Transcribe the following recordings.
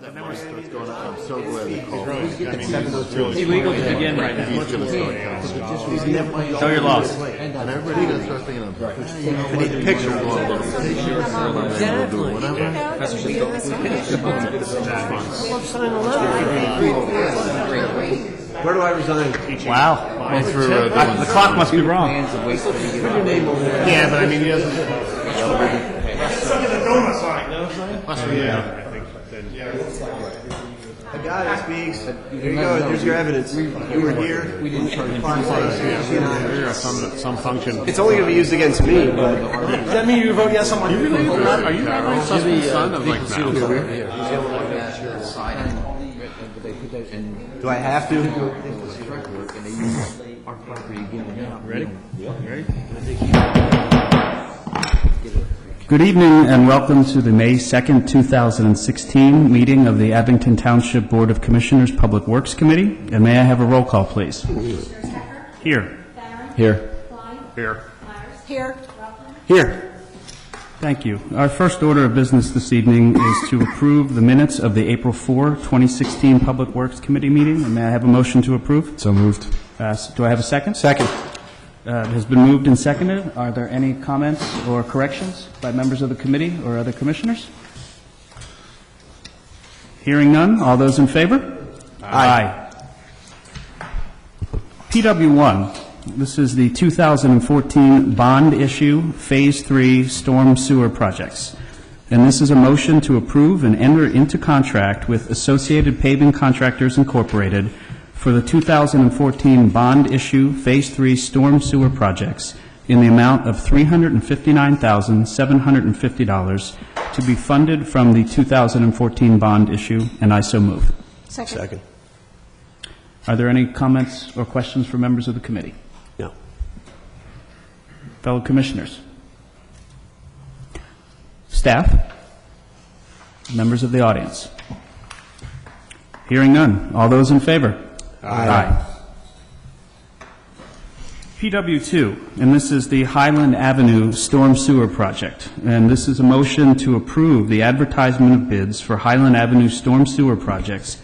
And then we're starts going up. I'm so glad they called. It's illegal to begin right now. Show your loss. And everybody gonna start thinking of I need a picture. Where do I resign? Wow. Going through The clock must be wrong. yeah, but I mean, he doesn't. The guy that speaks. Here you go. Here's your evidence. You were here. We didn't charge him. Some function. It's only going to be used against me. But does that mean you vote yes on my? Are you my son of like now? Do I have to? Ready? Ready? Good evening and welcome to the May 2nd, 2016 meeting of the Abington Township Board of Commissioners Public Works Committee. And may I have a roll call, please? Here. Here. Here. Here. Here. Thank you. Our first order of business this evening is to approve the minutes of the April 4, 2016 Public Works Committee meeting. And may I have a motion to approve? So moved. Do I have a second? Second. It has been moved and seconded. Are there any comments or corrections by members of the committee or other commissioners? Hearing none, all those in favor? Aye. PW1, this is the 2014 bond issue, Phase 3 Storm Sewer Projects. And this is a motion to approve and enter into contract with Associated Paving Contractors Incorporated for the 2014 bond issue Phase 3 Storm Sewer Projects in the amount of $359,750 to be funded from the 2014 bond issue, and I so move. Second. Are there any comments or questions for members of the committee? No. Fellow commissioners? Staff? Members of the audience? Hearing none. All those in favor? Aye. PW2, and this is the Highland Avenue Storm Sewer Project. And this is a motion to approve the advertisement of bids for Highland Avenue Storm Sewer Projects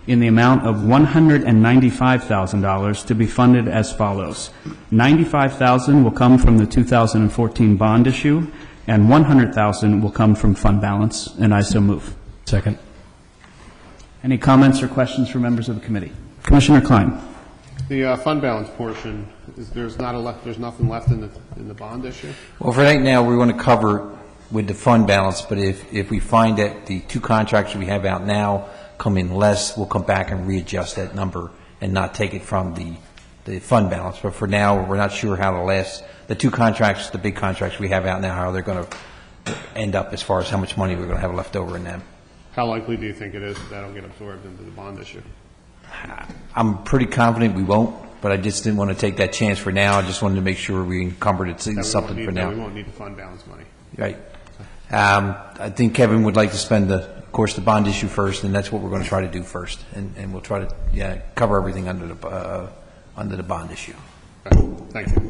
in the amount of $195,000 to be funded as follows. $95,000 will come from the 2014 bond issue, and $100,000 will come from fund balance, and I so move. Second. Any comments or questions for members of the committee? Commissioner Klein. The fund balance portion, there's nothing left in the bond issue? Well, for right now, we want to cover with the fund balance, but if we find that the two contracts we have out now come in less, we'll come back and readjust that number and not take it from the fund balance. But for now, we're not sure how the two contracts, the big contracts we have out now, how they're going to end up as far as how much money we're going to have left over in them. How likely do you think it is that that'll get absorbed into the bond issue? I'm pretty confident we won't, but I just didn't want to take that chance for now. I just wanted to make sure we encumbered it something for now. We won't need the fund balance money. Right. I think Kevin would like to spend, of course, the bond issue first, and that's what we're going to try to do first. And we'll try to cover everything under the bond issue. Okay. Thank you.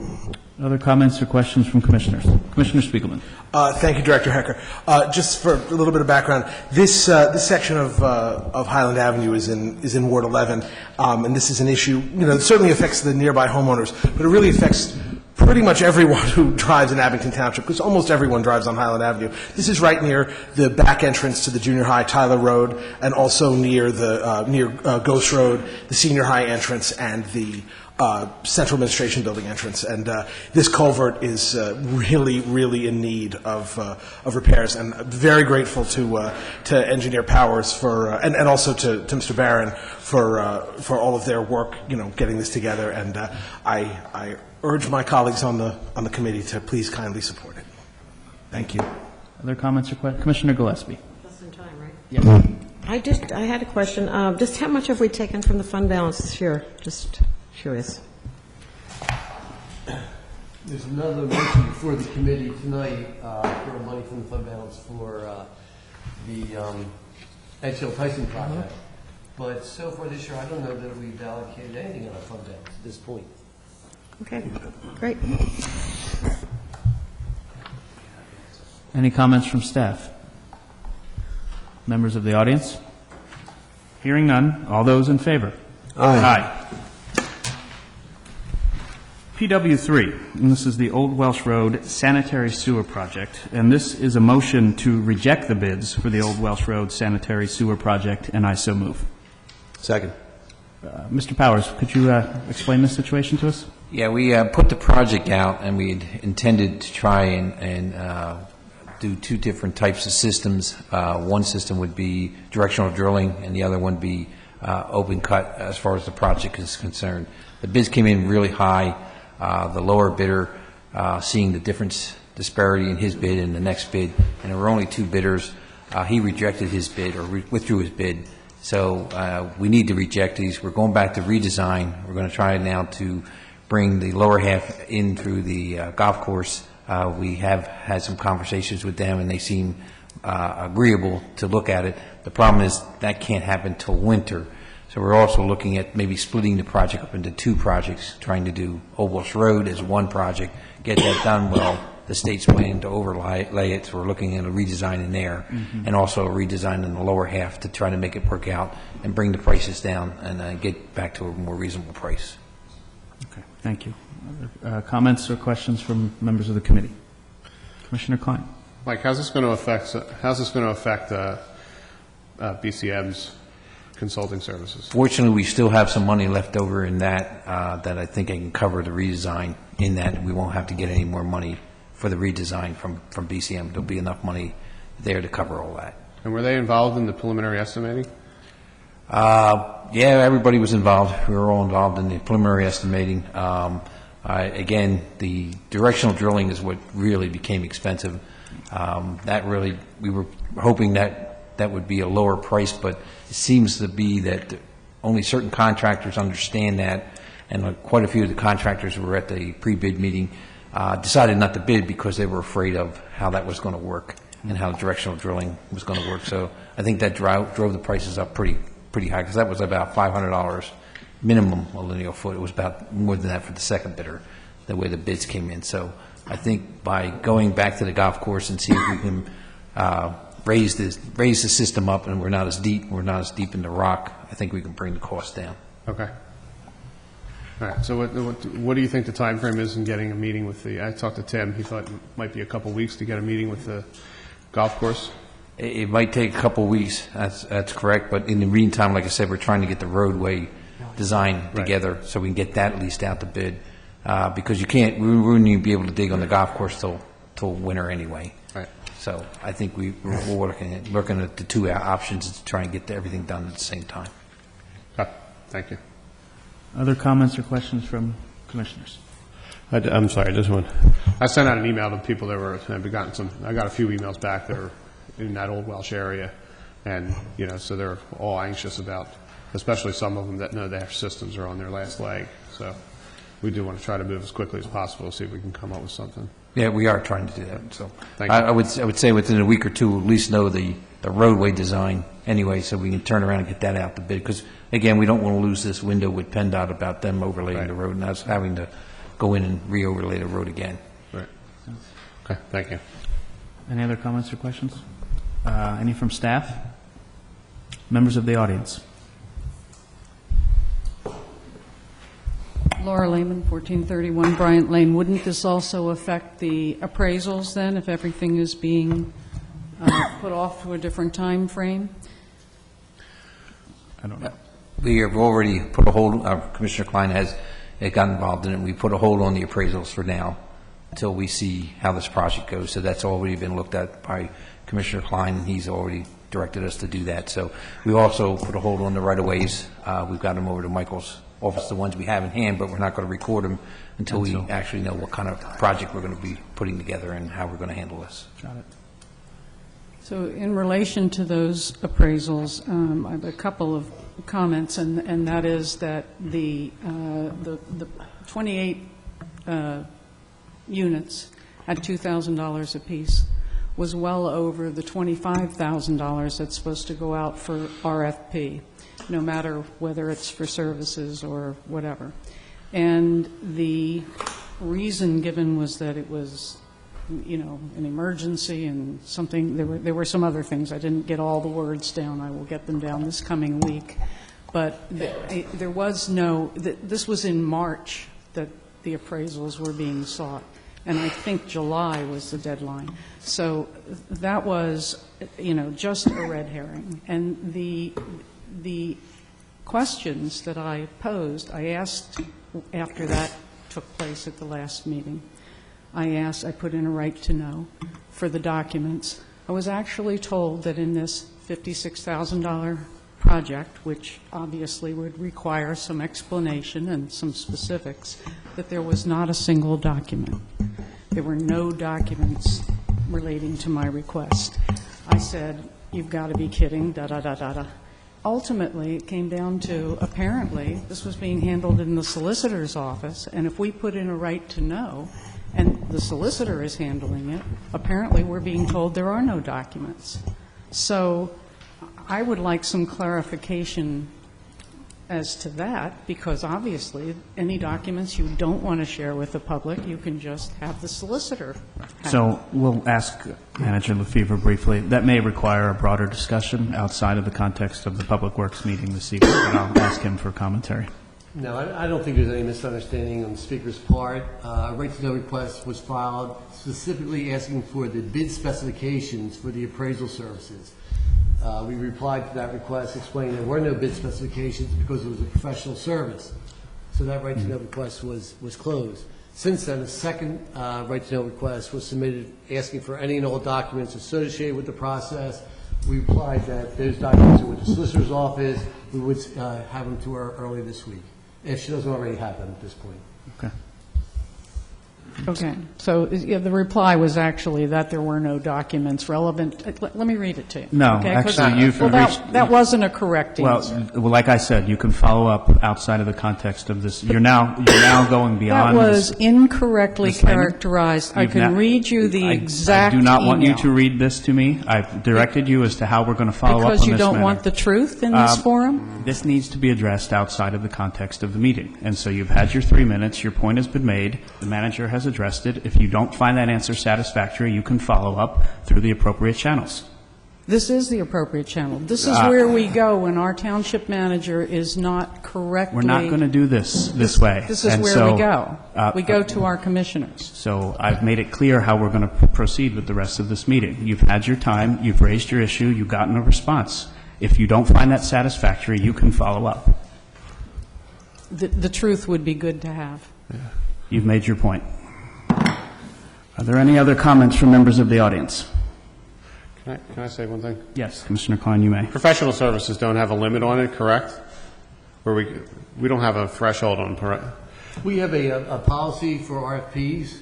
Other comments or questions from commissioners? Commissioner Spiegelman. Thank you, Director Hecker. Just for a little bit of background, this section of Highland Avenue is in Ward 11, and this is an issue. It certainly affects the nearby homeowners, but it really affects pretty much everyone who drives in Abington Township, because almost everyone drives on Highland Avenue. This is right near the back entrance to the junior high, Tyler Road, and also near Ghost Road, the senior high entrance, and the Central Administration Building entrance, and this culvert is really, really in need of repairs. And I'm very grateful to Engineer Powers and also to Mr. Barron for all of their work, getting this together. And I urge my colleagues on the committee to please kindly support it. Thank you. Other comments or questions? Commissioner Gillespie. Just in time, right? Yes. I had a question. Just how much have we taken from the fund balance this year? Just curious. There's another motion before the committee tonight for money from the fund balance for the Ed Hill Tyson project. But so far this year, I don't know that we've allocated anything on our fund balance at this point. Okay, great. Any comments from staff? Members of the audience? Hearing none, all those in favor? Aye. PW3, and this is the Old Welsh Road Sanitary Sewer Project, and this is a motion to reject the bids for the Old Welsh Road Sanitary Sewer Project, and I so move. Second. Mr. Powers, could you explain this situation to us? Yeah, we put the project out, and we intended to try and do two different types of systems. One system would be directional drilling, and the other one be open cut as far as the project is concerned. The bids came in really high. The lower bidder, seeing the disparity in his bid and the next bid, and there were only two bidders, he rejected his bid or withdrew his bid. So we need to reject these. We're going back to redesign. We're going to try now to bring the lower half in through the golf course. We have had some conversations with them, and they seem agreeable to look at it. The problem is that can't happen till winter. So we're also looking at maybe splitting the project up into two projects, trying to do Old Welsh Road as one project, get that done well. The state's planning to overlay it, so we're looking at a redesign in there, and also a redesign in the lower half to try to make it work out and bring the prices down and get back to a more reasonable price. Okay, thank you. Other comments or questions from members of the committee? Commissioner Klein. Mike, how's this going to affect BCM's consulting services? Fortunately, we still have some money left over in that that I think I can cover the redesign in that, and we won't have to get any more money for the redesign from BCM. There'll be enough money there to cover all that. And were they involved in the preliminary estimating? Yeah, everybody was involved. We were all involved in the preliminary estimating. Again, the directional drilling is what really became expensive. We were hoping that would be a lower price, but it seems to be that only certain contractors understand that, and quite a few of the contractors who were at the pre-bid meeting decided not to bid because they were afraid of how that was going to work and how directional drilling was going to work. So I think that drove the prices up pretty high, because that was about $500 minimum a linear foot. It was about more than that for the second bidder, the way the bids came in. So I think by going back to the golf course and see if we can raise the system up, and we're not as deep in the rock, I think we can bring the cost down. Okay. All right. So what do you think the time frame is in getting a meeting with I talked to Tim. He thought it might be a couple weeks to get a meeting with the golf course. It might take a couple of weeks. That's correct. But in the meantime, like I said, we're trying to get the roadway design together so we can get that leased out to bid. Because we wouldn't even be able to dig on the golf course till winter anyway. Right. So I think we're looking at the two options to try and get everything done at the same time. Okay. Thank you. Other comments or questions from commissioners? I'm sorry. I sent out an email to people that were. I got a few emails back that were in that Old Welsh area, and so they're all anxious about, especially some of them that know their systems are on their last leg. So we do want to try to move as quickly as possible, see if we can come up with something. Yeah, we are trying to do that. So Thank you. I would say within a week or two, we'll at least know the roadway design anyway, so we can turn around and get that out to bid. Because again, we don't want to lose this window with PennDOT about them overlaying Right. the road and us having to go in and re-overlay the road again. Right. Okay. Thank you. Any other comments or questions? Any from staff? Members of the audience? Laura Lehman, 1431 Bryant Lane. Wouldn't this also affect the appraisals then, if everything is being put off to a different time frame? I don't know. We have already put a hold, Commissioner Klein has got involved in it. We put a hold on the appraisals for now until we see how this project goes. So that's already been looked at by Commissioner Klein. He's already directed us to do that. So we also put a hold on the right-of-ways. We've got them over to Michael's office, the ones we have in hand, but we're not going to record them until we actually know what kind of project we're going to be putting together and how we're going to handle this. Got it. So in relation to those appraisals, I have a couple of comments, and that is that the 28 units at $2,000 apiece was well over the $25,000 that's supposed to go out for RFP, no matter whether it's for services or whatever. And the reason given was that it was an emergency and something, there were some other things. I didn't get all the words down. I will get them down this coming week. But there was no, this was in March that the appraisals were being sought, and I think July was the deadline. So that was, just a red herring. And the questions that I posed, I asked after that took place at the last meeting. I put in a right to know for the documents. I was actually told that in this $56,000 project, which obviously would require some explanation and some specifics, that there was not a single document. There were no documents relating to my request. I said, you've got to be kidding, da-da-da-da-da. Ultimately, it came down to, apparently, this was being handled in the solicitor's office, and if we put in a right to know, and the solicitor is handling it, apparently we're being told there are no documents. So I would like some clarification as to that, because obviously any documents you don't want to share with the public, you can just have the solicitor have. So we'll ask Manager Lefevre briefly. That may require a broader discussion outside of the context of the Public Works meeting this evening, but I'll ask him for commentary. No, I don't think there's any misunderstanding on the speaker's part. A right-to-know request was filed specifically asking for the bid specifications for the appraisal services. We replied to that request explaining there were no bid specifications because it was a professional service. So that right-to-know request was closed. Since then, a second right-to-know request was submitted asking for any and all documents associated with the process. We replied that those documents are with the solicitor's office. We would have them to her early this week, if she doesn't already have them at this point. Okay. Okay, so the reply was actually that there were no documents relevant. Let me read it to you. No, okay? 'Cause- actually, you've well, reached... that wasn't a correct answer. Well, like I said, you can follow up outside of the context of this. You're now going That beyond... was incorrectly disclaimer. characterized. I You've can now- read you the exact I do not want you email. to read this to me. I've directed you as to how we're going to follow up on this Because you don't matter. want the truth in this forum? This needs to be addressed outside of the context of the meeting. And so you've had your 3 minutes, your point has been made, the manager has addressed it. If you don't find that answer satisfactory, you can follow up through the appropriate channels. This is the appropriate channel. This is where we go when our township manager is not correctly... We're not going to do this way. This is And where so, we go. We go to our commissioners. So I've made it clear how we're going to proceed with the rest of this meeting. You've had your time, you've raised your issue, you've gotten a response. If you don't find that satisfactory, you can follow up. The truth would be good to have. You've made your point. Are there any other comments from members of the audience? Can I say one thing? Yes, Commissioner Klein, you may. Professional services don't have a limit on it, correct? Or we don't have a threshold on, correct? We have a policy for RFPs,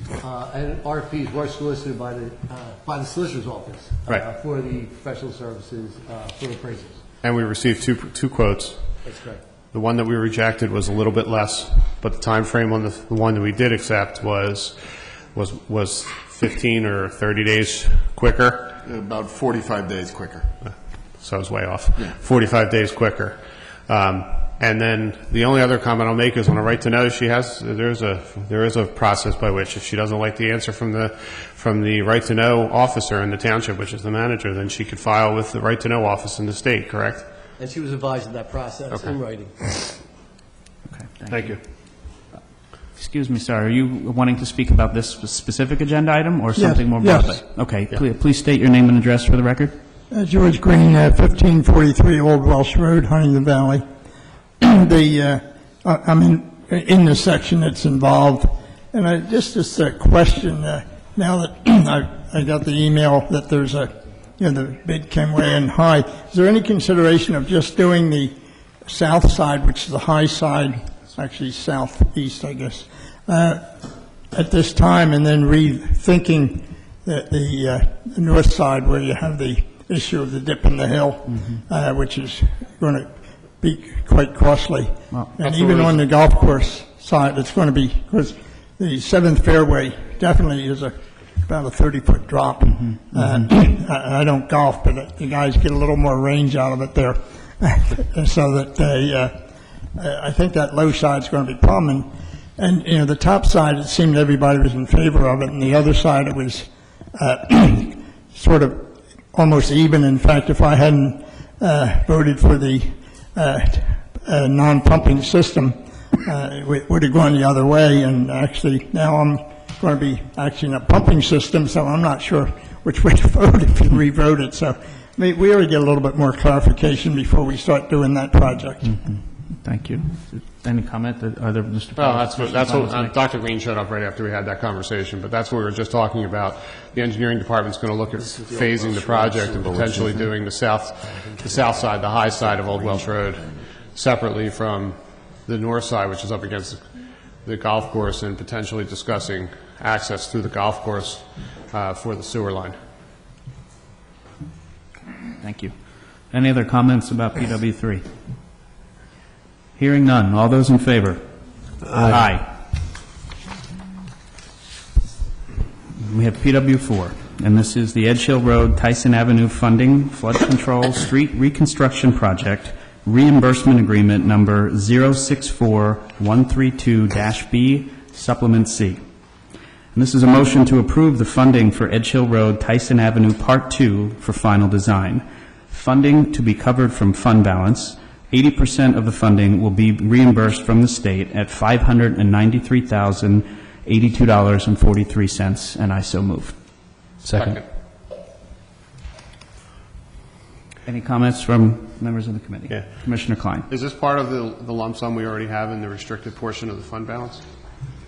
and RFPs were solicited by the solicitor's office Right. For the professional services for appraisals. And we received two quotes. That's correct. The one that we rejected was a little bit less, but the time frame on the one that we did accept was 15 or 30 days quicker. About 45 days quicker. So I was way off. 45 days quicker. And then the only other comment I'll make is on a right to know, there is a process by which if she doesn't like the answer from the right to know officer in the township, which is the manager, then she could file with the right to know office in the state, correct? And she was advised of that process in writing. Okay, Thank you. Excuse me, sir, are you wanting to speak about this specific agenda item or something more broadly? Yes. Okay, please state your name and address for the record. George Green, 1543 Old Welsh Road, Huntington Valley. I'm in the section that's involved, and just a question, now that I got the email that there's the bid came way in high, is there any consideration of just doing the south side, which is the high side, actually southeast, I guess, at this time, and then rethinking the north side where you have the issue of the dip in the hill, which is going to be quite costly. And even on the golf course side, it's going to be, because the 7th fairway definitely is about a 30-foot drop. I don't golf, but the guys get a little more range out of it there. So that I think that low side is going to be a problem. And the top side, it seemed everybody was in favor of it, and the other side, it was sort of almost even. In fact, if I hadn't voted for the non-pumping system, it would have gone the other way, and actually now I'm going to be actually in a pumping system, so I'm not sure which way to vote if you re-vote it. So we ought to get a little bit more clarification before we start doing that project. Thank you. Any comment? Are there, Mr. Well, Powell? that's what Dr. Green showed up right after we had that conversation, but that's what we were just talking about. The engineering department's going to look at phasing the project and potentially doing the south side, the high side of Old Welsh Road, separately from the north side, which is up against the golf course, and potentially discussing access through the golf course for the sewer line. Thank you. Any other comments about PW3? Hearing none. All those in favor? Aye. We have PW4, and this is the Edge Hill Road, Tyson Avenue Funding, Flood Control, Street Reconstruction Project, Reimbursement Agreement Number 064132-B, Supplement C. And this is a motion to approve the funding for Edge Hill Road, Tyson Avenue Part 2 for final design. Funding to be covered from fund balance. 80% of the funding will be reimbursed from the state at $593,082.43, and I so move. Second. Any comments from members of the committee? Yeah. Commissioner Klein. Is this part of the lump sum we already have in the restricted portion of the fund balance?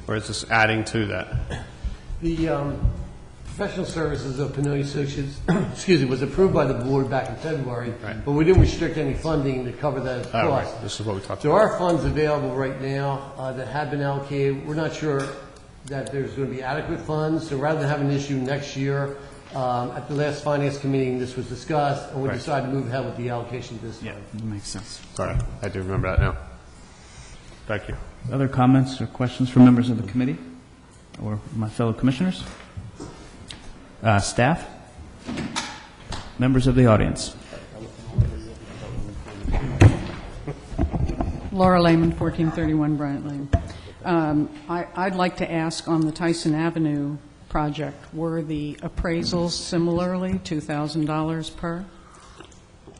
Or is this adding to that? The professional services of Pinoy Associates, excuse me, was approved by the board back in February, Right. but we didn't restrict any funding to cover that Oh, cost. right. This is what we talked So about. our funds available right now that have been allocated, we're not sure that there's going to be adequate funds, so rather than have an issue next year, at the last finance committee, this was discussed, and we Right. decided to move ahead with the allocation this time. That makes sense. Sorry, I do remember that now. Thank you. Other comments or questions from members of the committee or my fellow commissioners? Staff? Members of the audience? Laura Lehman, 1431 Bryant Lane. I'd like to ask on the Tyson Avenue project, were the appraisals similarly $2,000 per?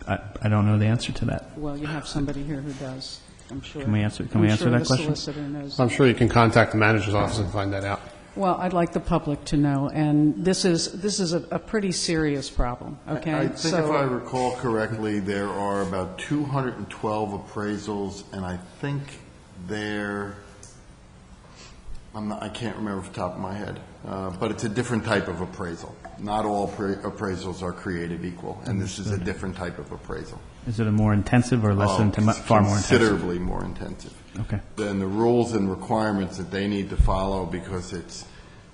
I don't know the answer to that. Well, you have somebody here who does, I'm sure. Can we answer that I'm question? sure the solicitor knows. I'm sure you can contact the manager's office and find that out. Well, I'd like the public to know, and this is a pretty serious problem, okay? I think if I recall correctly, there are about 212 appraisals, and I think I can't remember off the top of my head, but it's a different type of appraisal. Not all appraisals are created equal, and this is a different type of appraisal. Is it a more intensive or less far more intensive? Considerably more intensive. Okay. Then the rules and requirements that they need to follow, because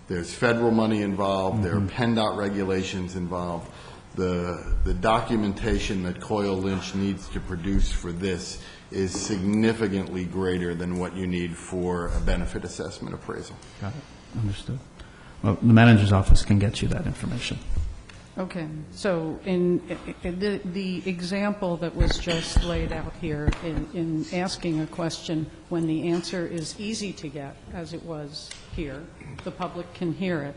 there's federal money involved, there are PennDOT regulations involved. The documentation that Coyle Lynch needs to produce for this is significantly greater than what you need for a benefit assessment appraisal. Got it. Understood. Well, the manager's office can get you that information. Okay, so in the example that was just laid out here, in asking a question, when the answer is easy to get, as it was here, the public can hear it,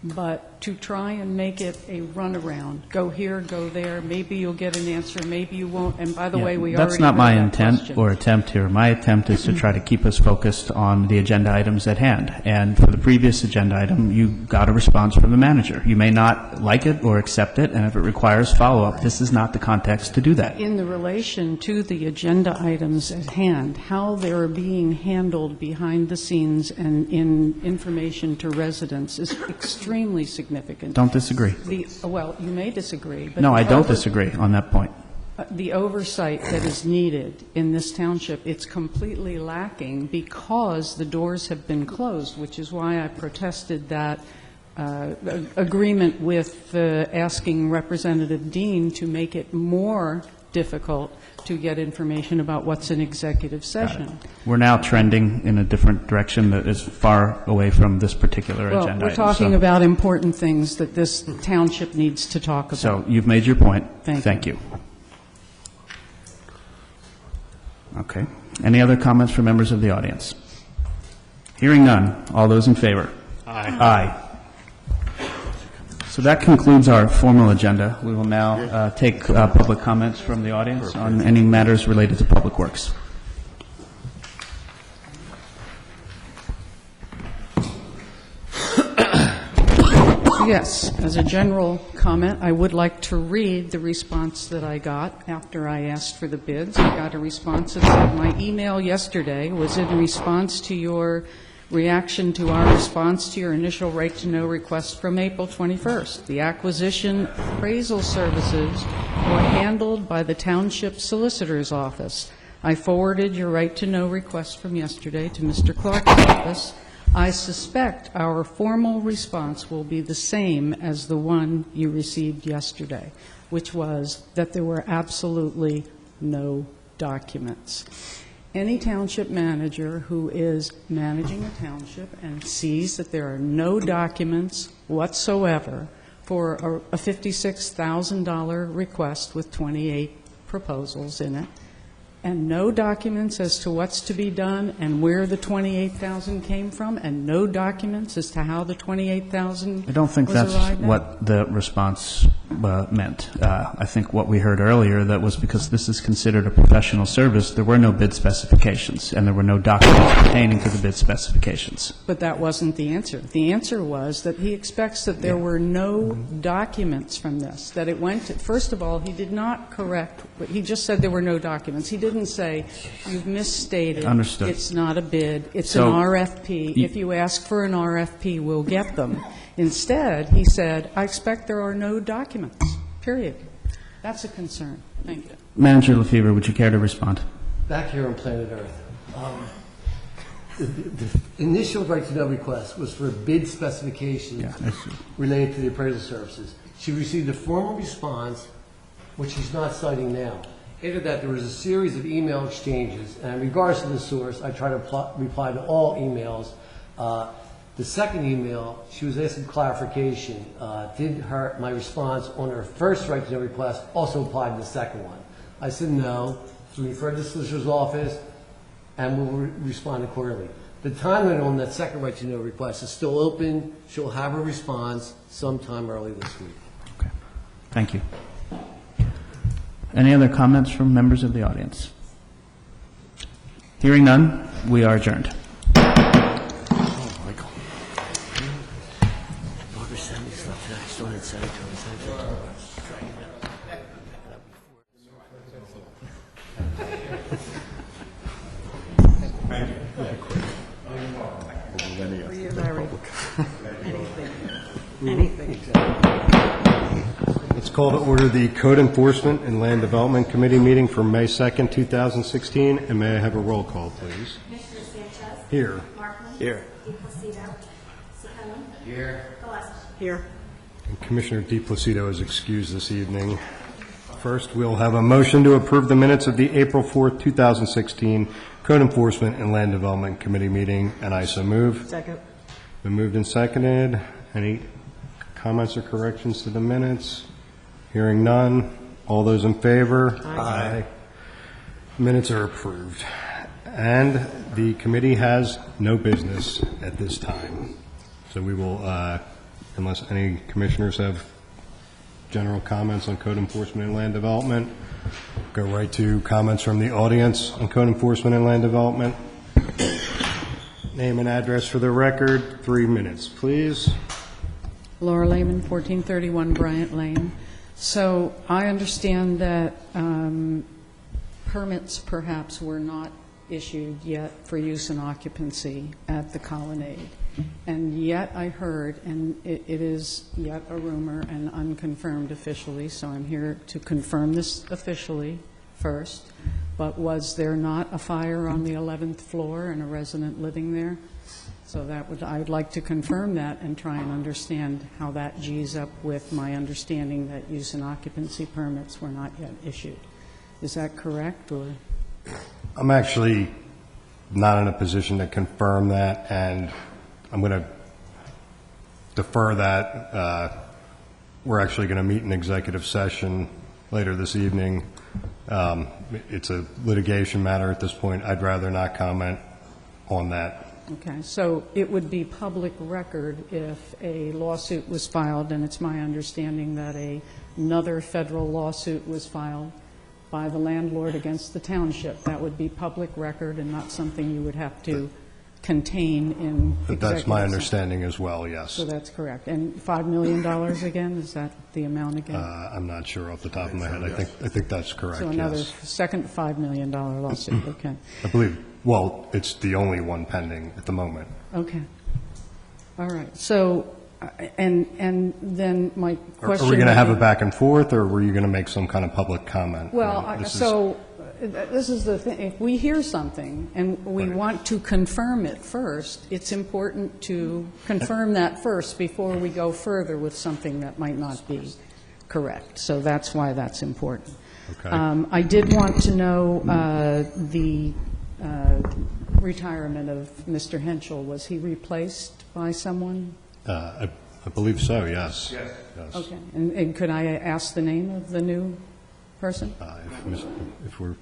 but to try and make it a runaround, go here, go there, maybe you'll get an answer, maybe you won't, and by the way, we already That's not my heard that intent question. or attempt here. My attempt is to try to keep us focused on the agenda items at hand. And for the previous agenda item, you got a response from the manager. You may not like it or accept it, and if it requires follow-up, this is not the context to do that. In the relation to the agenda items at hand, how they're being handled behind the scenes and in information to residents is extremely significant. Don't disagree. Well, you may disagree, but... No, the I don't disagree on that point. The oversight that is needed in this township, it's completely lacking because the doors have been closed, which is why I protested that agreement with asking Representative Dean to make it more difficult to get information about what's in executive session. We're now trending in a different direction that is far away from this particular agenda item. Well, we're talking so- about important things that this township needs to talk about. So you've made your point. Thank you. Okay. Any other comments from members of the audience? Hearing none. All those in favor? Aye. Aye. So that concludes our formal agenda. We will now take public comments from the audience on any matters related to Public Works. Yes, as a general comment, I would like to read the response that I got after I asked for the bids. I got a response that said, my email yesterday was in response to your reaction to our response to your initial right-to-know request from April 21st. The acquisition appraisal services were handled by the Township Solicitor's Office. I forwarded your right-to-know request from yesterday to Mr. Clark's office. I suspect our formal response will be the same as the one you received yesterday, which was that there were absolutely no documents. Any township manager who is managing a township and sees that there are no documents whatsoever for a $56,000 request with 28 proposals in it, and no documents as to what's to be done and where the $28,000 came from, and no documents as to how the $28,000 I don't think was that's arrived at? what the response meant. I think what we heard earlier, that was because this is considered a professional service, there were no bid specifications, and there were no documents pertaining to the bid specifications. But that wasn't the answer. The answer was that he expects that there were no documents from this, that it went to, first of all, he did not correct, he just said there were no documents. He didn't say, you've misstated. Understood. It's not a bid, it's So, an RFP. If you ask for an RFP, we'll get them. Instead, he said, I expect there are no documents, period. That's a concern. Thank you. Manager LaFever, would you care to respond? Back here on planet Earth, the initial right-to-know request was for bid specifications related to the appraisal services. She received a formal response, which she's not citing now. After that, there was a series of email exchanges, and in regards to the source, I try to reply to all emails. The second email, she was asking clarification. Did my response on her first right-to-know request also apply to the second one? I said no. So we referred to the solicitor's office, and we'll respond accordingly. The timeline on that second right-to-know request is still open. She'll have a response sometime early this week. Okay. Thank you. Any other comments from members of the audience? Hearing none, we are adjourned. Michael. Barbara sent me stuff today. I still didn't send it to her. For you, Larry. Anything. Let's call to order the Code Enforcement and Land Development Committee meeting for May 2nd, 2016, and may I have a roll call, please? Commissioner Sanchez. Here. Markman. Here. DePlacido. Ciccone. Here. Gillespie. Here. And Commissioner DePlacido is excused this evening. First, we'll have a motion to approve the minutes of the April 4th, 2016 Code Enforcement and Land Development Committee meeting, and I so move. Second. Been moved and seconded. Any comments or corrections to the minutes? Hearing none. All those in favor? Aye. Minutes are approved. And the committee has no business at this time. So we will, unless any commissioners have general comments on code enforcement and land development, go right to comments from the audience on code enforcement and land development. Name and address for the record. 3 minutes, please. Laura Lehman, 1431 Bryant Lane. So I understand that permits perhaps were not issued yet for use and occupancy at the Colonnade. And yet I heard, and it is yet a rumor and unconfirmed officially, so I'm here to confirm this officially first, but was there not a fire on the 11th floor and a resident living there? So I would like to confirm that and try and understand how that G's up with my understanding that use and occupancy permits were not yet issued. Is that correct, or? I'm actually not in a position to confirm that, and I'm going to defer that. We're actually going to meet in executive session later this evening. It's a litigation matter at this point. I'd rather not comment on that Okay, so it would be public record if a lawsuit was filed, and it's my understanding that another federal lawsuit was filed by the landlord against the township. That would be public record and not something you would have to contain in executive That's my session. understanding as well, yes. So that's correct. And $5 million again, is that the amount again? I'm not sure off the top of my head. I think that's correct, So another yes. second $5 million lawsuit, okay. I believe, well, it's the only one pending at the moment. Okay. All right. So, and then my Are question... we going to would have be- a back and forth, or were you going to make some kind of public comment? Well, I mean, this is- this is the thing. If we hear something and we Right. want to confirm it first, it's important to confirm that first before we go further with something that might not be correct. So that's why that's important. Okay. I did want to know the retirement of Mr. Henschel. Was he replaced by someone? I believe so, yes. Yes. Okay. And could I ask the name of the new person? If we're,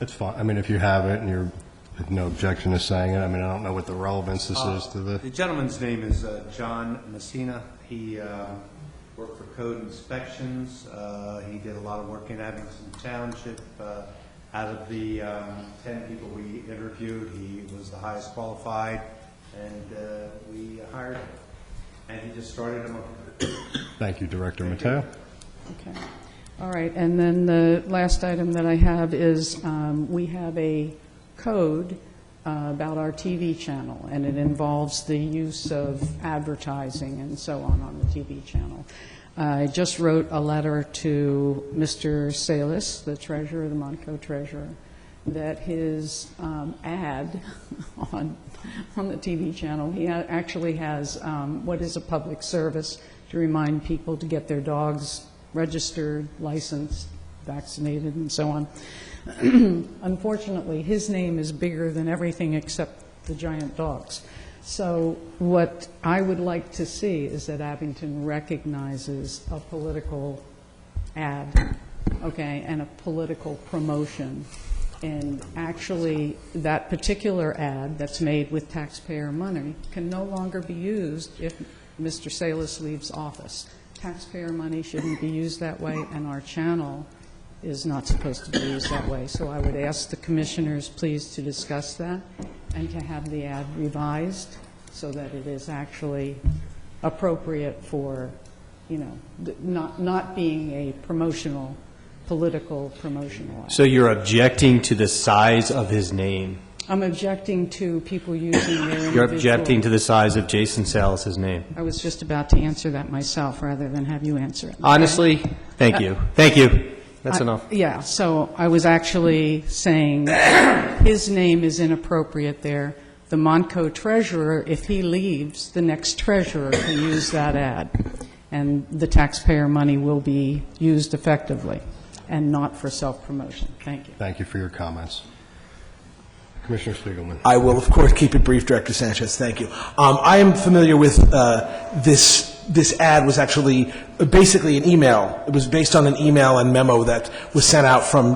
it's fine. I mean, if you have it and you're, have no objection to saying it, I mean, I don't know what the relevance this is to the... The gentleman's name is John Messina. He worked for Code Inspections. He did a lot of work in Abington Township. Out of the 10 people we interviewed, he was the highest qualified, and we hired him. And he just started a month ago. Thank you, Director Mateo. Okay. All right, and then the last item that I have is we have a code about our TV channel, and it involves the use of advertising and so on the TV channel. I just wrote a letter to Mr. Salis, the treasurer, the Montco treasurer, that his ad on the TV channel, he actually has what is a public service to remind people to get their dogs registered, licensed, vaccinated, and so on. Unfortunately, his name is bigger than everything except the giant dogs. So what I would like to see is that Abington recognizes a political ad, okay, and a political promotion. And actually, that particular ad that's made with taxpayer money can no longer be used if Mr. Salis leaves office. Taxpayer money shouldn't be used that way, and our channel is not supposed to be used that way. So I would ask the commissioners, please, to discuss that and to have the ad revised so that it is actually appropriate for, you know, not being a political promotional ad. So you're objecting to the size of his name? I'm objecting to people using their individual... You're objecting to the size of Jason Salis' name? I was just about to answer that myself rather than have you answer it. Honestly, thank you. Thank you. That's enough. Yeah, so I was actually saying his name is inappropriate there. The Montco treasurer, if he leaves, the next treasurer can use that ad, and the taxpayer money will be used effectively and not for self-promotion. Thank you. Thank you for your comments. Commissioner Spiegelman. I will, of course, keep it brief, Director Sanchez. Thank you. I am familiar with this ad was actually basically an email. It was based on an email and memo that was sent out from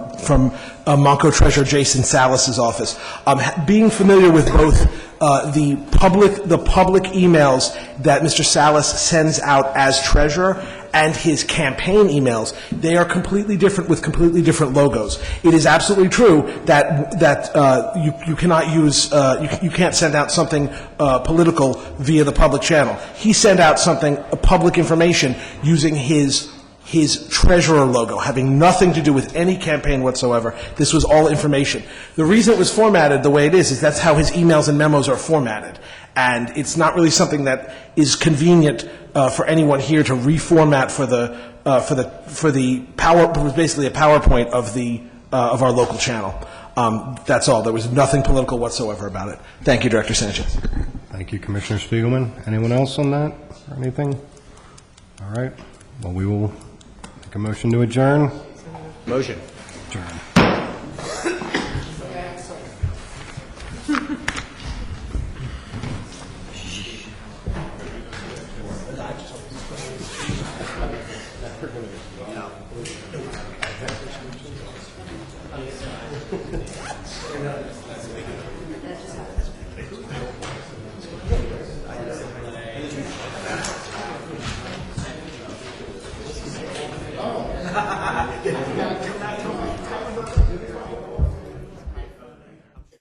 Montco Treasurer Jason Salis' office. Being familiar with both the public emails that Mr. Salis sends out as treasurer and his campaign emails, they are completely different with completely different logos. It is absolutely true that you cannot use you can't send out something political via the public channel. He sent out something public information using his treasurer logo, having nothing to do with any campaign whatsoever. This was all information. The reason it was formatted the way it is that's how his emails and memos are formatted. And it's not really something that is convenient for anyone here to reformat for the basically a PowerPoint of our local channel. That's all. There was nothing political whatsoever about it. Thank you, Director Sanchez. Thank you, Commissioner Spiegelman. Anyone else on that or anything? All right. Well, we will make a motion to adjourn. Motion. Adjourn. that just happens.